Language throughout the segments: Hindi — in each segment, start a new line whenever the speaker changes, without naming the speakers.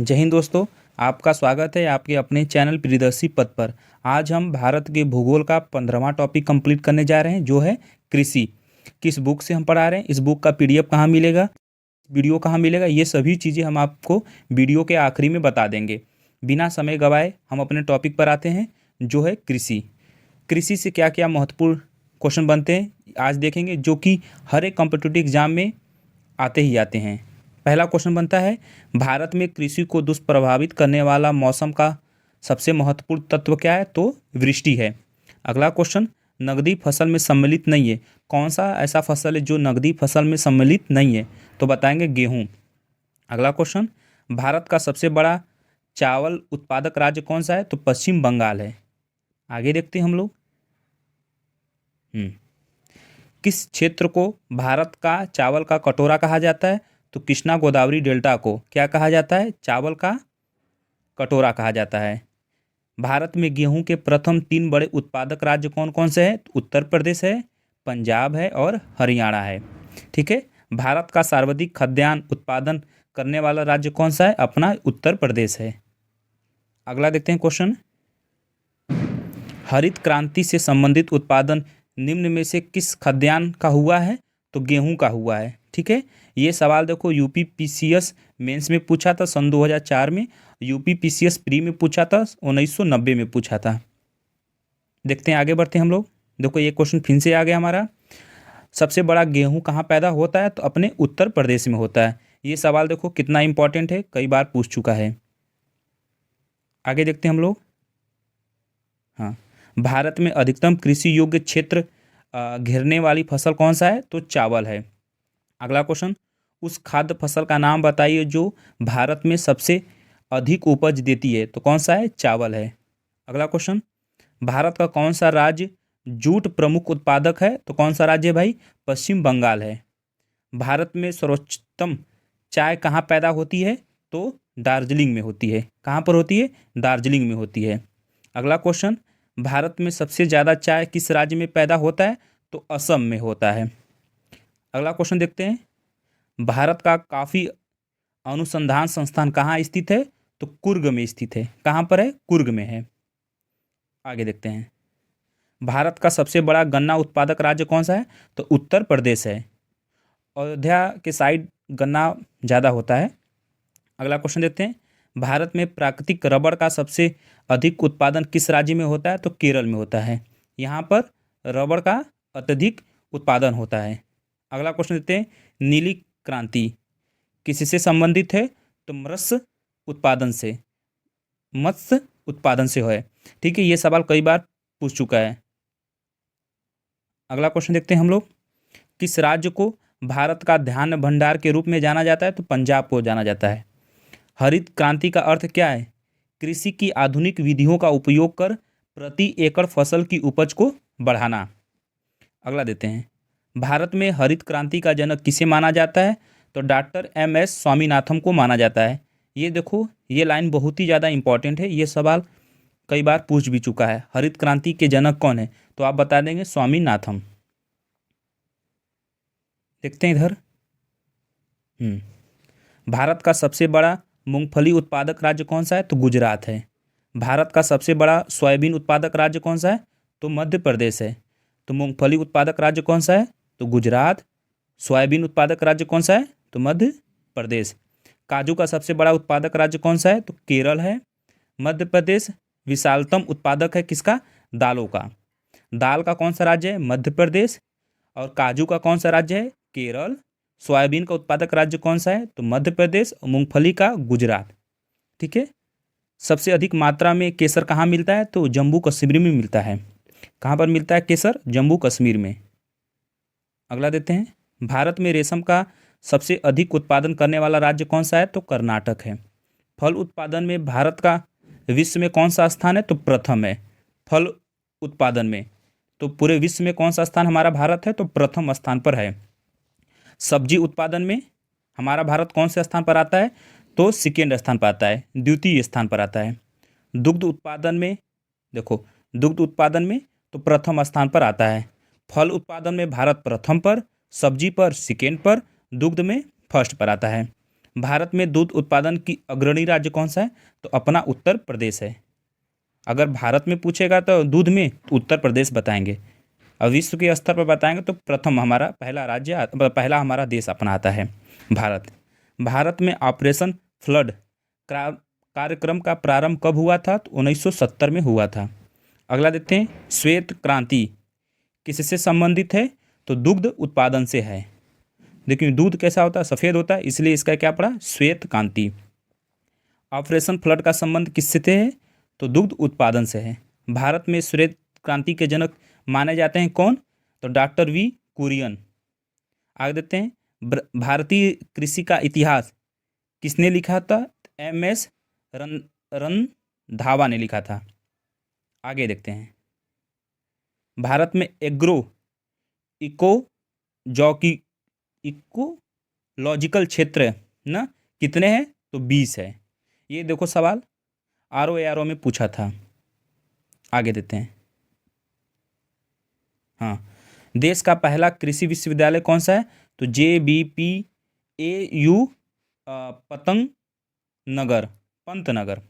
जय हिंद दोस्तों। आपका स्वागत है आपके अपने चैनल प्रियदर्शी पथ पर। आज हम भारत के भूगोल का 15वां टॉपिक कंप्लीट करने जा रहे हैं, जो है कृषि। किस बुक से हम पढ़ा रहे हैं, इस बुक का पीडीएफ कहाँ मिलेगा, वीडियो कहाँ मिलेगा, ये सभी चीज़ें हम आपको वीडियो के आखिरी में बता देंगे। बिना समय गवाए हम अपने टॉपिक पर आते हैं, जो है कृषि। कृषि से क्या क्या महत्वपूर्ण क्वेश्चन बनते हैं आज देखेंगे, जो कि हर एक कॉम्पिटिटिव एग्जाम में आते ही आते हैं। पहला क्वेश्चन बनता है, भारत में कृषि को दुष्प्रभावित करने वाला मौसम का सबसे महत्वपूर्ण तत्व क्या है, तो वृष्टि है। अगला क्वेश्चन, नकदी फसल में सम्मिलित नहीं है, कौन सा ऐसा फसल है जो नकदी फसल में सम्मिलित नहीं है, तो बताएंगे गेहूं। अगला क्वेश्चन, भारत का सबसे बड़ा चावल उत्पादक राज्य कौन सा है, तो पश्चिम बंगाल है। आगे देखते हैं हम लोग। किस क्षेत्र को भारत का चावल का कटोरा कहा जाता है, तो कृष्णा गोदावरी डेल्टा को क्या कहा जाता है, चावल का कटोरा कहा जाता है। भारत में गेहूं के प्रथम 3 बड़े उत्पादक राज्य कौन कौन से हैं, तो उत्तर प्रदेश है, पंजाब है और हरियाणा है। ठीक है। भारत का सर्वाधिक खाद्यान्न उत्पादन करने वाला राज्य कौन सा है, अपना उत्तर प्रदेश है। अगला देखते हैं क्वेश्चन, हरित क्रांति से संबंधित उत्पादन निम्न में से किस खाद्यान्न का हुआ है, तो गेहूं का हुआ है। ठीक है। ये सवाल देखो यूपी पीसीएस मेंस में पूछा था सन 2004 में, यूपी पीसीएस प्री में पूछा था 1990 में पूछा था। देखते हैं, आगे बढ़ते हैं हम लोग। देखो ये क्वेश्चन फिर से आ गया हमारा, सबसे बड़ा गेहूं कहाँ पैदा होता है, तो अपने उत्तर प्रदेश में होता है। ये सवाल देखो कितना इंपॉर्टेंट है, कई बार पूछ चुका है। आगे देखते हैं हम लोग। हाँ, भारत में अधिकतम कृषि योग्य क्षेत्र घेरने वाली फसल कौन सा है, तो चावल है। अगला क्वेश्चन, उस खाद्य फसल का नाम बताइए जो भारत में सबसे अधिक उपज देती है, तो कौन सा है, चावल है। अगला क्वेश्चन, भारत का कौन सा राज्य जूट प्रमुख उत्पादक है, तो कौन सा राज्य है भाई, पश्चिम बंगाल है। भारत में सर्वोत्तम चाय कहाँ पैदा होती है, तो दार्जिलिंग में होती है। कहाँ पर होती है, दार्जिलिंग में होती है। अगला क्वेश्चन, भारत में सबसे ज़्यादा चाय किस राज्य में पैदा होता है, तो असम में होता है। अगला क्वेश्चन देखते हैं, भारत का काफ़ी अनुसंधान संस्थान कहाँ स्थित है, तो कुर्ग में स्थित है। कहाँ पर है, कुर्ग में है। आगे देखते हैं, भारत का सबसे बड़ा गन्ना उत्पादक राज्य कौन सा है, तो उत्तर प्रदेश है। अयोध्या के साइड गन्ना ज़्यादा होता है। अगला क्वेश्चन देखते हैं, भारत में प्राकृतिक रबड़ का सबसे अधिक उत्पादन किस राज्य में होता है, तो केरल में होता है। यहाँ पर रबड़ का अत्यधिक उत्पादन होता है। अगला क्वेश्चन देखते हैं, नीली क्रांति किससे संबंधित है, तो मत्स्य उत्पादन से है। ठीक है, ये सवाल कई बार पूछ चुका है। अगला क्वेश्चन देखते हैं हम लोग, किस राज्य को भारत का धान्य भंडार के रूप में जाना जाता है, तो पंजाब को जाना जाता है। हरित क्रांति का अर्थ क्या है, कृषि की आधुनिक विधियों का उपयोग कर प्रति एकड़ फसल की उपज को बढ़ाना। अगला देते हैं, भारत में हरित क्रांति का जनक किसे माना जाता है, तो डॉक्टर एम.एस. स्वामीनाथन को माना जाता है। ये देखो ये लाइन बहुत ही ज़्यादा इंपॉर्टेंट है, ये सवाल कई बार पूछ भी चुका है। हरित क्रांति के जनक कौन है, तो आप बता देंगे स्वामीनाथन। देखते हैं इधर। भारत का सबसे बड़ा मूंगफली उत्पादक राज्य कौन सा है, तो गुजरात है। भारत का सबसे बड़ा सोयाबीन उत्पादक राज्य कौन सा है, तो मध्य प्रदेश है। तो मूंगफली उत्पादक राज्य कौन सा है, तो गुजरात। सोयाबीन उत्पादक राज्य कौन सा है, तो मध्य प्रदेश। काजू का सबसे बड़ा उत्पादक राज्य कौन सा है, तो केरल है। मध्य प्रदेश विशालतम उत्पादक है किसका, दालों का। दाल का कौन सा राज्य है, मध्य प्रदेश। और काजू का कौन सा राज्य है, केरल। सोयाबीन का उत्पादक राज्य कौन सा है, तो मध्य प्रदेश। और मूंगफली का गुजरात। ठीक है। सबसे अधिक मात्रा में केसर कहाँ मिलता है, तो जम्मू कश्मीर में मिलता है। कहाँ पर मिलता है केसर, जम्मू कश्मीर में। अगला देते हैं, भारत में रेशम का सबसे अधिक उत्पादन करने वाला राज्य कौन सा है, तो कर्नाटक है। फल उत्पादन में भारत का विश्व में कौन सा स्थान है, तो प्रथम है। फल उत्पादन में तो पूरे विश्व में कौन सा स्थान हमारा भारत है, तो प्रथम स्थान पर है। सब्जी उत्पादन में हमारा भारत कौन से स्थान पर आता है, तो सेकेंड स्थान पर आता है, द्वितीय स्थान पर आता है। दुग्ध उत्पादन में देखो, दुग्ध उत्पादन में तो प्रथम स्थान पर आता है। फल उत्पादन में भारत प्रथम पर, सब्जी पर सेकेंड पर, दुग्ध में फर्स्ट पर आता है। भारत में दूध उत्पादन की अग्रणी राज्य कौन सा है? तो अपना उत्तर प्रदेश है। अगर भारत में पूछेगा तो दूध में तो उत्तर प्रदेश बताएंगे, और विश्व के स्तर पर बताएंगे तो प्रथम हमारा पहला राज्य पहला हमारा देश अपना आता है भारत। भारत में ऑपरेशन फ्लड कार्यक्रम का प्रारंभ कब हुआ था? तो 1970 में हुआ था। अगला देखते हैं, श्वेत क्रांति किससे संबंधित है? तो दुग्ध उत्पादन से है। देखिए दूध कैसा होता है? सफ़ेद होता है, इसलिए इसका क्या पड़ा? श्वेत क्रांति। ऑपरेशन फ्लड का संबंध किससे है? तो दुग्ध उत्पादन से है। भारत में श्वेत क्रांति के जनक माने जाते हैं कौन? तो डॉक्टर वी कुरियन। आगे देखते हैं, भारतीय कृषि का इतिहास किसने लिखा था? एम.एस. रंधावा ने लिखा था। आगे देखते हैं, भारत में इकोलॉजिकल क्षेत्र ना कितने हैं? तो 20 है। ये देखो सवाल आर में पूछा था। आगे देते हैं, हाँ, देश का पहला कृषि विश्वविद्यालय कौन सा है? तो JBPAU पंतनगर।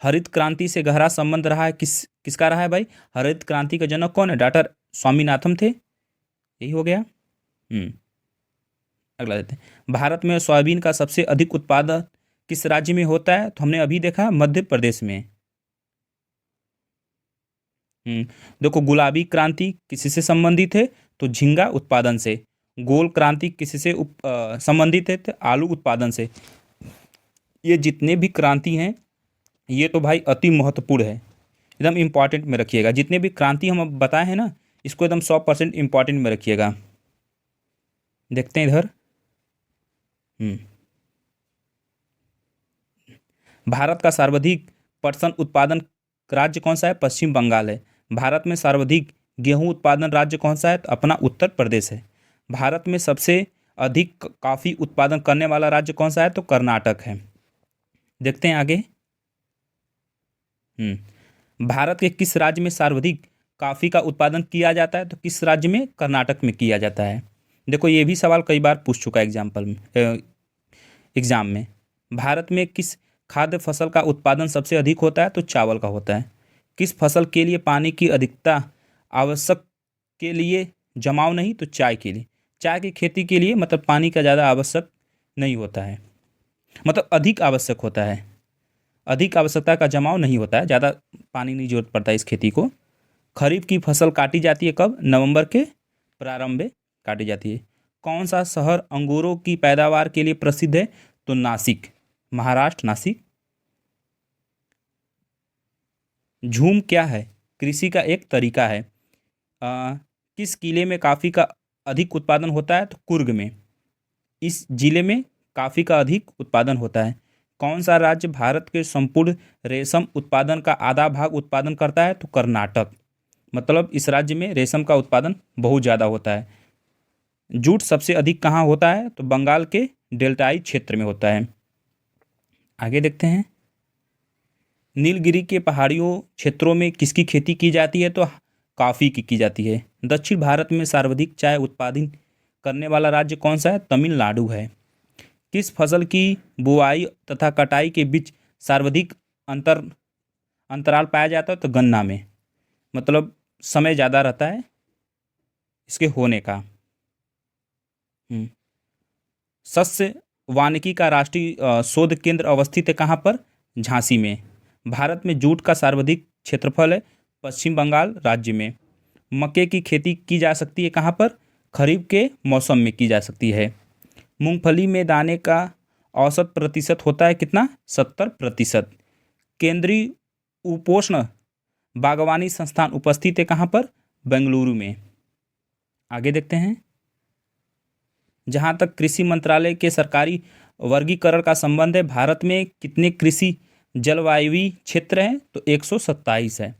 हरित क्रांति से गहरा संबंध रहा है किसका रहा है भाई? हरित क्रांति का जनक कौन है? डॉक्टर स्वामीनाथन थे। यही हो गया। अगला देते हैं, भारत में सोयाबीन का सबसे अधिक उत्पादन किस राज्य में होता है? तो हमने अभी देखा मध्य प्रदेश में। देखो गुलाबी क्रांति किससे संबंधित है? तो झींगा उत्पादन से। गोल क्रांति किससे संबंधित है? तो आलू उत्पादन से। ये जितने भी क्रांति हैं ये तो भाई अति महत्वपूर्ण है, एकदम इम्पॉर्टेंट में रखिएगा। जितने भी क्रांति हम अब बताए हैं ना, इसको एकदम 100% इम्पॉर्टेंट में रखिएगा। देखते हैं इधर, भारत का सर्वाधिक पटसन उत्पादन राज्य कौन सा है? पश्चिम बंगाल है। भारत में सर्वाधिक गेहूं उत्पादन राज्य कौन सा है? तो अपना उत्तर प्रदेश है। भारत में सबसे अधिक कॉफ़ी उत्पादन करने वाला राज्य कौन सा है? तो कर्नाटक है। देखते हैं आगे, भारत के किस राज्य में सर्वाधिक कॉफ़ी का उत्पादन किया जाता है? तो किस राज्य में? कर्नाटक में किया जाता है। देखो ये भी सवाल कई बार पूछ चुका है एग्जाम में। भारत में किस खाद्य फसल का उत्पादन सबसे अधिक होता है? तो चावल का होता है। किस फसल के लिए पानी की अधिकता आवश्यक के लिए जमाव नहीं? तो चाय के लिए। चाय की खेती के लिए मतलब पानी का ज़्यादा आवश्यक नहीं होता है, मतलब अधिक आवश्यक होता है, अधिक आवश्यकता का जमाव नहीं होता है, ज़्यादा पानी नहीं जरूरत पड़ता है इस खेती को। खरीफ की फसल काटी जाती है कब? नवंबर के प्रारंभ में काटी जाती है। कौन सा शहर अंगूरों की पैदावार के लिए प्रसिद्ध है? तो नासिक, महाराष्ट्र नासिक। झूम क्या है? कृषि का एक तरीका है। किस किले में कॉफ़ी का अधिक उत्पादन होता है? तो कुर्ग में। इस जिले में कॉफ़ी का अधिक उत्पादन होता है। कौन सा राज्य भारत के संपूर्ण रेशम उत्पादन का आधा भाग उत्पादन करता है? तो कर्नाटक। मतलब इस राज्य में रेशम का उत्पादन बहुत ज़्यादा होता है। जूट सबसे अधिक कहाँ होता है? तो बंगाल के डेल्टाई क्षेत्र में होता है। आगे देखते हैं, नीलगिरी के पहाड़ियों क्षेत्रों में किसकी खेती की जाती है? तो कॉफ़ी की जाती है। दक्षिण भारत में सर्वाधिक चाय उत्पादन करने वाला राज्य कौन सा है? तमिलनाडु है। किस फसल की बुआई तथा कटाई के बीच सर्वाधिक अंतराल पाया जाता है? तो गन्ना में, मतलब समय ज़्यादा रहता है इसके होने का। सस्य वानिकी का राष्ट्रीय शोध केंद्र अवस्थित है कहाँ पर? झांसी में। भारत में जूट का सर्वाधिक क्षेत्रफल है पश्चिम बंगाल राज्य में। मक्के की खेती की जा सकती है कहाँ पर? खरीफ के मौसम में की जा सकती है। मूंगफली में दाने का औसत प्रतिशत होता है कितना? 70%। केंद्रीय उपोष्ण बागवानी संस्थान उपस्थित है कहाँ पर? बेंगलुरु में। आगे देखते हैं, जहाँ तक कृषि मंत्रालय के सरकारी वर्गीकरण का संबंध है, भारत में कितने कृषि जलवायु क्षेत्र हैं? तो 127 है।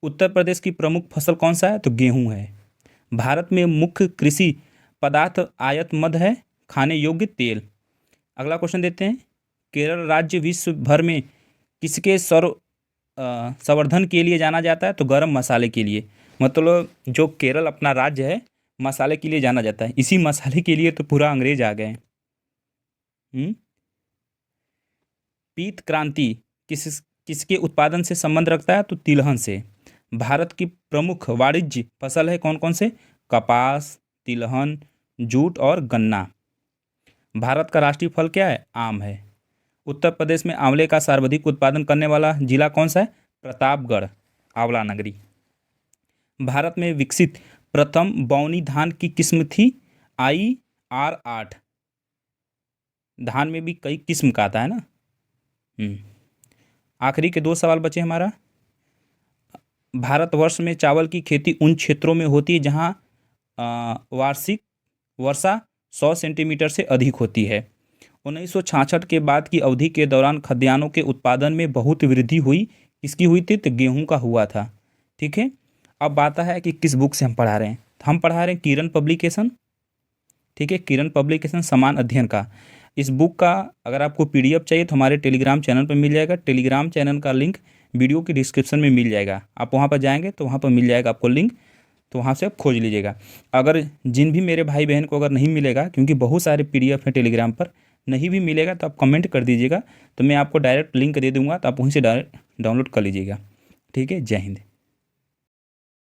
उत्तर प्रदेश की प्रमुख फसल कौन सा है? तो गेहूं है। भारत में मुख्य कृषि पदार्थ आयात मद है, खाने योग्य तेल। अगला क्वेश्चन देते हैं, केरल राज्य विश्व भर में किसके संवर्धन के लिए जाना जाता है? तो गरम मसाले के लिए। मतलब जो केरल अपना राज्य है मसाले के लिए जाना जाता है, इसी मसाले के लिए तो पूरा अंग्रेज आ गए। हम्म, पीत क्रांति किसके उत्पादन से संबंध रखता है? तो तिलहन से। भारत की प्रमुख वाणिज्य फसल है कौन कौन से? कपास, तिलहन, जूट और गन्ना। भारत का राष्ट्रीय फल क्या है? आम है। उत्तर प्रदेश में आंवले का सर्वाधिक उत्पादन करने वाला जिला कौन सा है? प्रतापगढ़, आंवला नगरी। भारत में विकसित प्रथम बौनी धान की किस्म थी IR8। धान में भी कई किस्म का आता है ना। हम्म। आखिरी के 2 सवाल बचे हमारा। भारतवर्ष में चावल की खेती उन क्षेत्रों में होती है जहाँ वार्षिक वर्षा 100 सेंटीमीटर से अधिक होती है। 1966 के बाद की अवधि के दौरान खाद्यान्नों के उत्पादन में बहुत वृद्धि हुई। किसकी हुई थी? तो गेहूं का हुआ था। ठीक है। अब बात है कि किस बुक से हम पढ़ा रहे हैं। हम पढ़ा रहे हैं किरण पब्लिकेशन। ठीक है, किरण पब्लिकेशन समान अध्ययन का। इस बुक का अगर आपको PDF चाहिए तो हमारे टेलीग्राम चैनल पर मिल जाएगा। टेलीग्राम चैनल का लिंक वीडियो के डिस्क्रिप्शन में मिल जाएगा। आप वहाँ पर जाएंगे तो वहाँ पर मिल जाएगा आपको लिंक, तो वहाँ से आप खोज लीजिएगा। अगर जिन भी मेरे भाई बहन को अगर नहीं मिलेगा, क्योंकि बहुत सारे PDF हैं टेलीग्राम पर, नहीं भी मिलेगा तो आप कमेंट कर दीजिएगा, तो मैं आपको डायरेक्ट लिंक दे दूँगा, तो आप वहीं से डायरेक्ट डाउनलोड कर लीजिएगा। ठीक है, जय हिंद।